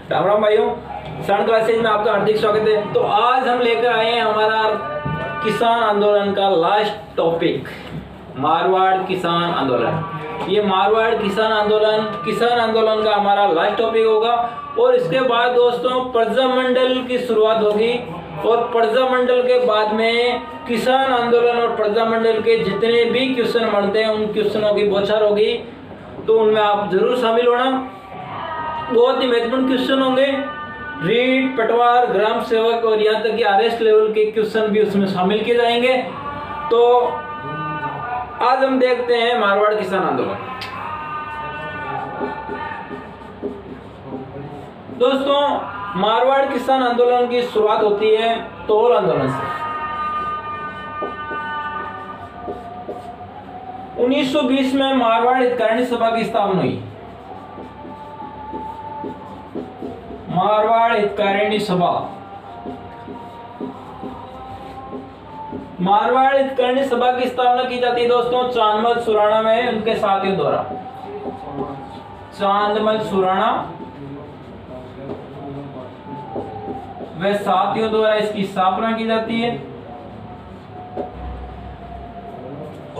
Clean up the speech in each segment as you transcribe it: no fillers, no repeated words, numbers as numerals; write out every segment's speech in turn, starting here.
राम राम भाइयों, किसान क्लासेज में आपका हार्दिक स्वागत है। तो आज हम लेकर आए हैं हमारा किसान आंदोलन का लास्ट टॉपिक, मारवाड़ किसान आंदोलन। ये मारवाड़ किसान आंदोलन का हमारा लास्ट टॉपिक होगा। और इसके बाद दोस्तों प्रजामंडल की शुरुआत होगी और प्रजामंडल के बाद में किसान आंदोलन और प्रजामंडल के जितने भी क्वेश्चन बनते हैं उन क्वेश्चनों की बौछार होगी। तो उनमें आप जरूर शामिल होना। बहुत ही महत्वपूर्ण क्वेश्चन होंगे। रीट, पटवार, ग्राम सेवक और यहाँ तक कि आरएस लेवल के क्वेश्चन भी उसमें शामिल किए जाएंगे। तो आज हम देखते हैं मारवाड़ किसान आंदोलन। दोस्तों, मारवाड़ किसान आंदोलन की शुरुआत होती है तोल आंदोलन से। 1920 में मारवाड़ हितकारिणी सभा की स्थापना हुई। मारवाड़ हितकारिणी सभा, मारवाड़ हितकारिणी सभा की स्थापना की जाती है दोस्तों चांदमल सुराणा में उनके साथियों द्वारा। चांदमल सुराणा वे साथियों द्वारा इसकी स्थापना की जाती है।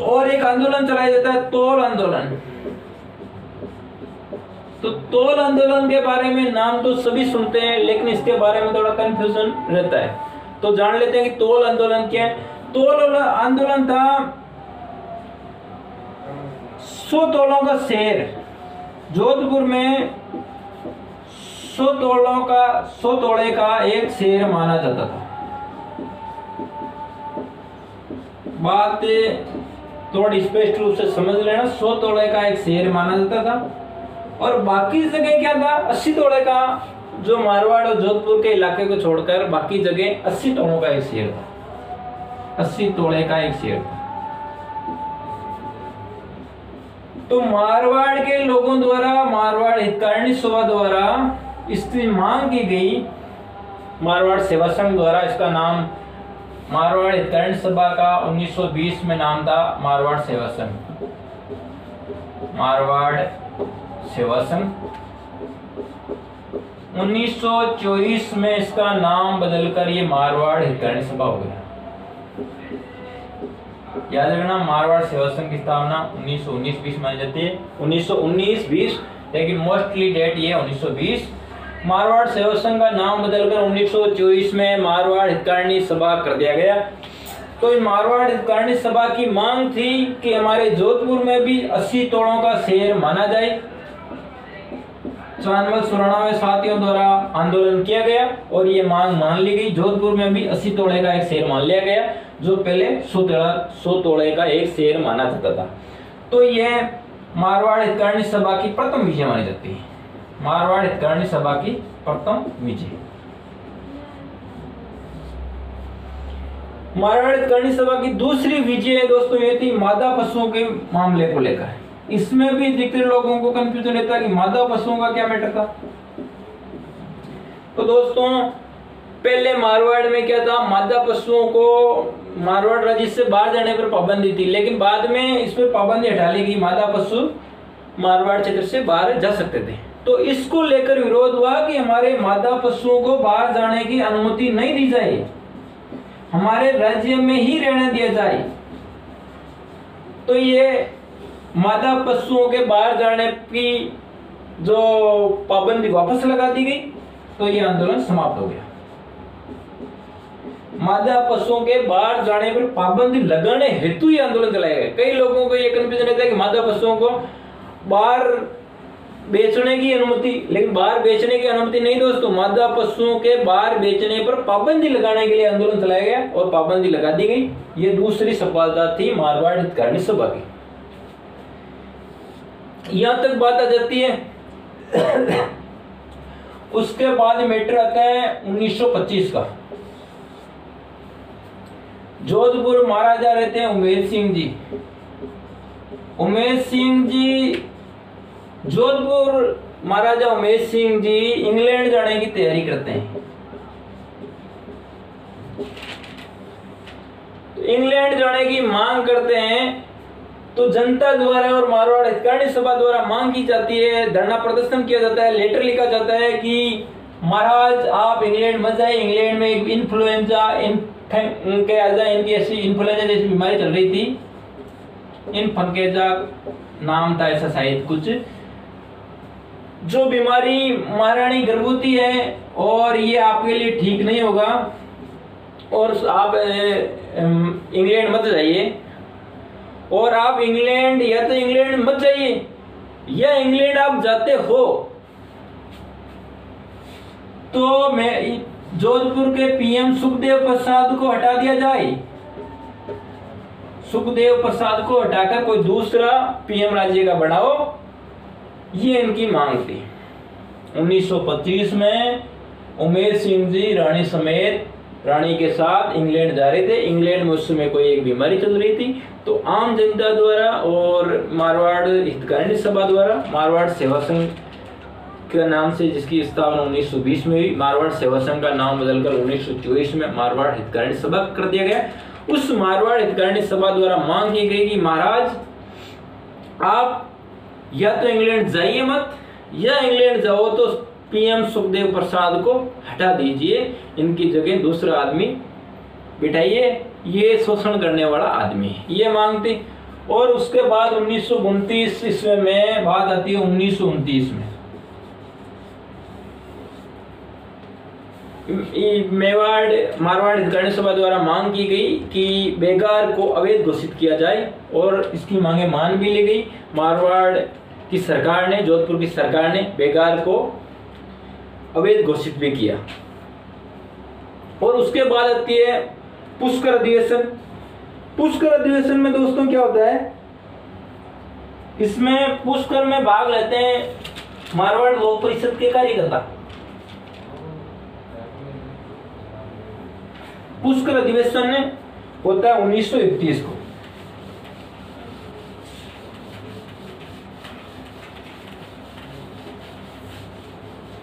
और एक आंदोलन चलाया जाता है तोल आंदोलन। तो तोल आंदोलन के बारे में नाम तो सभी सुनते हैं, लेकिन इसके बारे में थोड़ा कंफ्यूजन रहता है। तो जान लेते हैं कि तोल आंदोलन क्या है। तोल आंदोलन था 100 तोलों का शेर। जोधपुर में 100 तोड़े का एक शेर माना जाता था। बात थोड़ी स्पष्ट रूप से समझ लेना। 100 तोड़े का एक शेर माना जाता था और बाकी जगह क्या था, 80 तोड़े का, जो मारवाड़ और जोधपुर के इलाके को छोड़कर बाकी जगह 80 तोड़ों का एक शेर था। 80 तोड़े का एक शेर था। तो मारवाड़ के लोगों द्वारा, मारवाड़ हितकारिणी सभा द्वारा इसकी मांग की गई। मारवाड़ सेवा संघ द्वारा, इसका नाम मारवाड़ हितकारिणी सभा का 1920 में नाम था मारवाड़ सेवा संघ। मारवाड़ सेवा संघ 1924 में इसका नाम बदलकर ये मारवाड़ हितकारिणी सभा हो गया। याद रखना, मारवाड़ सेवा संघ की स्थापना 1919-20 मानी जाती है। 1919-20, लेकिन मोस्टली डेट ये 1920। मारवाड़ सेवा संघ का नाम बदलकर 1924 में मारवाड़ हितकारिणी सभा कर दिया गया। तो इन मारवाड़ हितकारिणी सभा की मांग थी कि हमारे जोधपुर में भी 80 तोड़ों का शेर माना जाए। चांदमल सुराणा में साथियों द्वारा आंदोलन किया गया और ये मांग मान ली गई। जोधपुर में भी 80 तोड़े का एक शेर मान लिया गया, जो पहले 100 तोड़े का एक शेर माना जाता था। तो यह मारवाड़ हितकारिणी सभा की प्रथम विजय मानी जाती है। मारवाड़ हितकारिणी सभा की प्रथम विजय। मारवाड़ हितकारिणी सभा की दूसरी विजय दोस्तों ये थी मादा पशुओं के मामले को लेकर। इसमें भी अधिकतर लोगों को कंफ्यूजन रहता है कि मादा पशुओं का क्या मैटर था। तो दोस्तों, पहले मारवाड़ में क्या था, मादा पशुओं को मारवाड़ राज्य से बाहर जाने पर पाबंदी थी, लेकिन बाद में इस पर पाबंदी हटा ली गई। मादा पशु मारवाड़ क्षेत्र से बाहर जा सकते थे। तो इसको लेकर विरोध हुआ कि हमारे मादा पशुओं को बाहर जाने की अनुमति नहीं दी जाए, हमारे राज्य में ही रहने दिया जाए। तो ये मादा पशुओं के बाहर जाने की जो पाबंदी वापस लगा दी गई। तो ये आंदोलन समाप्त हो गया। मादा पशुओं के बाहर जाने पर पाबंदी लगाने हेतु ये आंदोलन चलाया गया। कई लोगों को ये कंफ्यूजन रहता है कि मादा पशुओं को बाहर बेचने की अनुमति, लेकिन बाहर बेचने की अनुमति नहीं दोस्तों। मादा पशुओं के बाहर बेचने पर पाबंदी लगाने के लिए आंदोलन चलाया गया और पाबंदी लगा दी गई। ये दूसरी सफलता थी मारवाड़ हितकारिणी सभा की। यहां तक बात आ जाती है। उसके बाद मैटर आता है 1925 का। जोधपुर महाराजा रहते हैं उमेश सिंह जी। उमेश सिंह जी, जोधपुर महाराजा उमेश सिंह जी इंग्लैंड जाने की तैयारी करते हैं। तो इंग्लैंड जाने की मांग करते हैं। तो जनता द्वारा और मारवाड़ हितकारिणी सभा द्वारा मांग की जाती है, धरना प्रदर्शन किया जाता है, लेटर लिखा जाता है कि महाराज आप इंग्लैंड मत जाइए, इंग्लैंड में एक इन्फ्लुएंजा इनकी ऐसी इन्फ्लुएंजा जैसी बीमारी चल रही थी, इनफंकेजा नाम था ऐसा शायद कुछ, जो बीमारी महारानी गर्भवती है और ये आपके लिए ठीक नहीं होगा और आप इंग्लैंड मत जाइए। और आप इंग्लैंड या तो इंग्लैंड मत जाइए, या इंग्लैंड आप जाते हो तो मैं जोधपुर के पीएम सुखदेव प्रसाद को हटा दिया जाए, सुखदेव प्रसाद को हटाकर कोई दूसरा पीएम राज्य का बनाओ, ये इनकी मांग थी। 1925 में उमेर सिंह जी रानी समेत, रानी के साथ इंग्लैंड जा रहे थे। इंग्लैंड में उस समय कोई एक बीमारी चल रही थी, तो आम जनता द्वारा और मारवाड़ हितकारिणी सभा द्वारा, मारवाड़ सेवा संघ के नाम से जिसकी स्थापना 1920 में हुई, मारवाड़ सेवा संघ का नाम बदलकर 1924 में मारवाड़ हितकारिणी सभा कर दिया गया। उस मारवाड़ हितकारिणी सभा द्वारा मांग की गई कि महाराज आप या तो इंग्लैंड जाइए मत, या इंग्लैंड जाओ तो पीएम सुखदेव प्रसाद को हटा दीजिए, इनकी जगह दूसरा आदमी बिठाइए, ये शोषण करने वाला आदमी है, ये मांग थी। और उसके बाद 1929 ईस्वी में बात आती है 1929 में मारवाड़ हितकारिणी सभा द्वारा मांग की गई कि बेगार को अवैध घोषित किया जाए, और इसकी मांगे मान भी ली गई। मारवाड़ की सरकार ने, जोधपुर की सरकार ने बेगार को अवैध घोषित भी किया। और उसके बाद आती है पुष्कर अधिवेशन। पुष्कर अधिवेशन में दोस्तों क्या होता है, इसमें पुष्कर में भाग लेते हैं मारवाड़ लोक परिषद के कार्यकर्ता। पुष्कर अधिवेशन होता है 1931 को।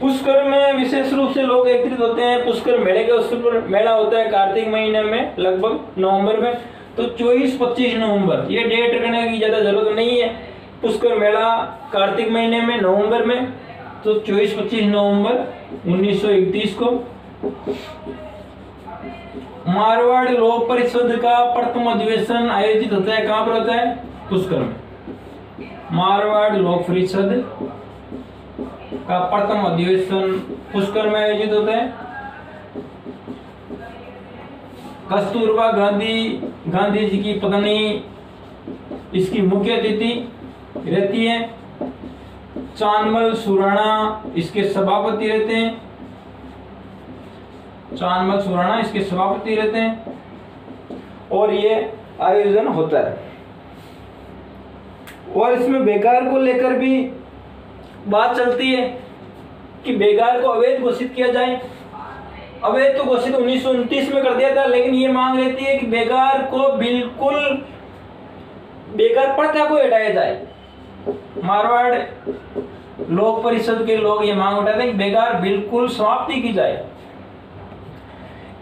पुष्कर में विशेष रूप से लोग एकत्रित होते हैं। पुष्कर मेले के अवसर पर मेला होता है कार्तिक महीने में, लगभग नवंबर में, तो 24-25 नवंबर, ये डेट रखने की ज्यादा जरूरत नहीं है। पुष्कर मेला कार्तिक महीने में, नवंबर में, तो 24-25 नवंबर 1931 को मारवाड़ लोक परिषद का प्रथम अधिवेशन आयोजित होता है। कहां पर होता है? पुष्कर में। मारवाड़ लोक परिषद का प्रथम अधिवेशन पुष्कर में आयोजित होता है। कस्तूरबा गांधी जी की पत्नी इसकी मुख्य अतिथि रहती है। चांदमल सुराणा इसके सभापति रहते हैं। चांदमल सुराणा इसके सभापति रहते हैं और ये आयोजन होता है। और इसमें बेकार को लेकर भी बात चलती है कि बेकार को अवैध घोषित किया जाए। अवैध तो घोषित 1929 में कर दिया था, लेकिन ये मांग रहती है कि बेकार को बिल्कुल, बेकार प्रथा को हटाया जाए। मारवाड़ लोक परिषद के लोग ये मांग उठाते हैं कि बेकार बिल्कुल समाप्ति की जाए।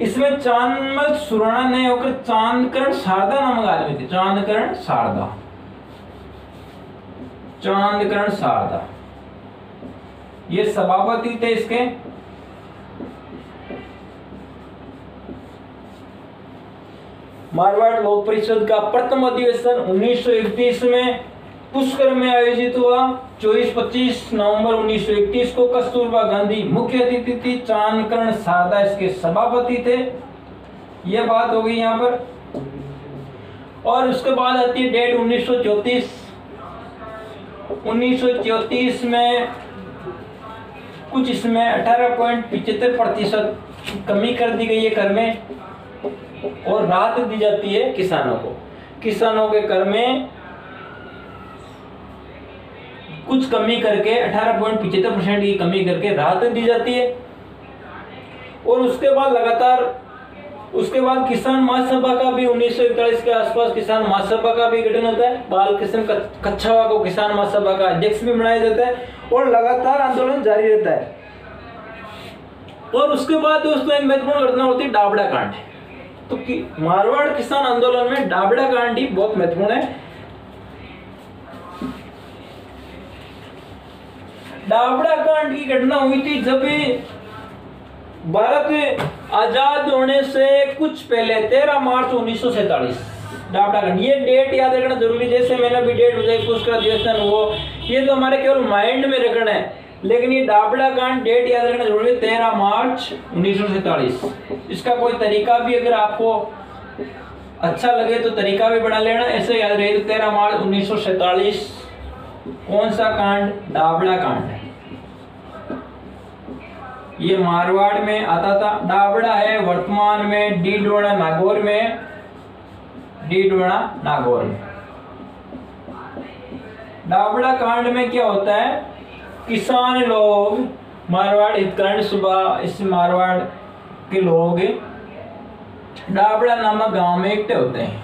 इसमें चांदमल सुराणा ने होकर चांदकरण शारदा नामक आदमी थे। चांदकरण शारदा ये सभापति थे इसके। मारवाड़ लोक परिषद का प्रथम अधिवेशन 1931 में पुष्कर में आयोजित हुआ। 24-25 नवंबर 1931 को कस्तूरबा गांधी मुख्य अतिथि थी। चांदकरण शारदा इसके सभापति थे। यह बात हो गई यहाँ पर। और उसके बाद आती है डेट 1934 में कुछ इसमें 18.75% कमी कर दी गई है कर में, और राहत दी जाती है किसानों को। किसानों के कर में कुछ कमी करके 18.75% की कमी करके राहत दी जाती है। और उसके बाद लगातार किसान महासभा का भी 1941 के आसपास किसान महासभा का भी गठन होता है। बालकृष्ण कच्छावा को किसान महासभा का अध्यक्ष भी बनाया जाता है और लगातार आंदोलन जारी रहता है। और उसके बाद दोस्तों एक महत्वपूर्ण घटना होती है डाबड़ा कांड। तो मारवाड़ किसान आंदोलन में डाबड़ा कांड ही बहुत महत्वपूर्ण है। डाबड़ा कांड की घटना हुई थी जब भारत आजाद होने से कुछ पहले 13 मार्च 1947 डाबड़ा कांड, ये डेट याद रखना जरूरी। जैसे मैंने भी डेट बताई पुष्कर अधिवेशन वो, ये तो हमारे केवल माइंड में रखना है, लेकिन ये डाबड़ा कांड डेट याद रखना जरूरी है, 13 मार्च 1947। इसका कोई तरीका भी अगर आपको अच्छा लगे तो तरीका भी बना लेना, ऐसे याद रहे। 13 मार्च 1947 कौन सा कांड? डाबड़ा कांड है। ये मारवाड़ में आता था। डाबड़ा है वर्तमान में डीडवाना नागौर में, डीडवाना नागौर में। डाबड़ा कांड में क्या होता है? किसान लोग मारवाड़ हितकांड सुबह, इस मारवाड़ के लोग डाबड़ा नामक गांव में इकट्ठे होते हैं।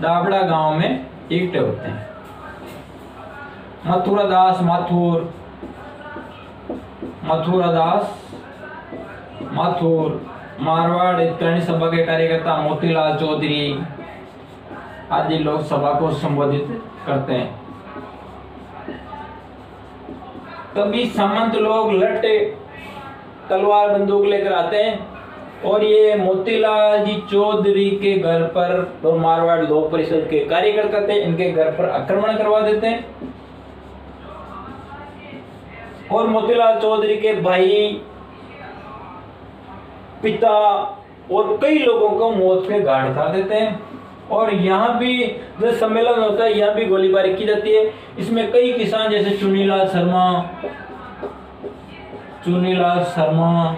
डाबड़ा गांव में इकट्ठे होते हैं। मथुरादास माथुर, मथुरादास माथुर, मारवाड़ हितकांड सभा के कार्यकर्ता मोतीलाल चौधरी आदि लोग सभा को संबोधित करते हैं। तभी सामंत लोग लट्टे तलवार बंदूक लेकर आते हैं और ये मोतीलाल जी चौधरी के घर पर, तो मारवाड़ लोक परिषद के कार्यकर्ता थे, इनके घर पर आक्रमण करवा देते हैं और मोतीलाल चौधरी के भाई, पिता और कई लोगों को मौत के घाट उतार देते हैं। और यहाँ भी जो सम्मेलन होता है, यहाँ भी गोलीबारी की जाती है। इसमें कई किसान जैसे चुनीलाल शर्मा,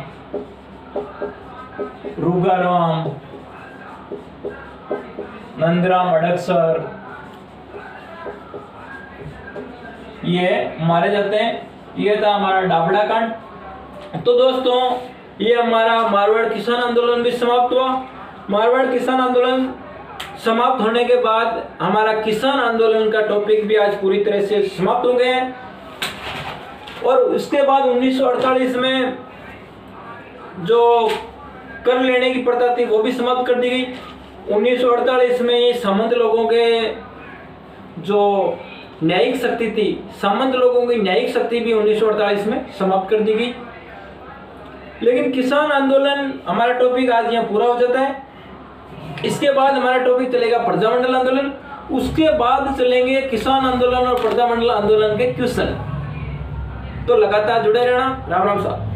रूगाराम, नंदराम अडकसर, ये मारे जाते हैं। ये था हमारा डाबड़ा कांड। तो दोस्तों, ये हमारा मारवाड़ किसान आंदोलन भी समाप्त हुआ। मारवाड़ किसान आंदोलन समाप्त होने के बाद हमारा किसान आंदोलन का टॉपिक भी आज पूरी तरह से समाप्त हो गए हैं। और उसके बाद 1948 में जो कर लेने की प्रथा थी वो भी समाप्त कर दी गई। 1948 में सामंत लोगों के जो न्यायिक शक्ति थी, सामंत लोगों की न्यायिक शक्ति भी 1948 में समाप्त कर दी गई। लेकिन किसान आंदोलन हमारा टॉपिक आज यहाँ पूरा हो जाता है। इसके बाद हमारा टॉपिक चलेगा प्रजामंडल आंदोलन, उसके बाद चलेंगे किसान आंदोलन और प्रजामंडल आंदोलन के क्वेश्चन। तो लगातार जुड़े रहना। राम राम साहब।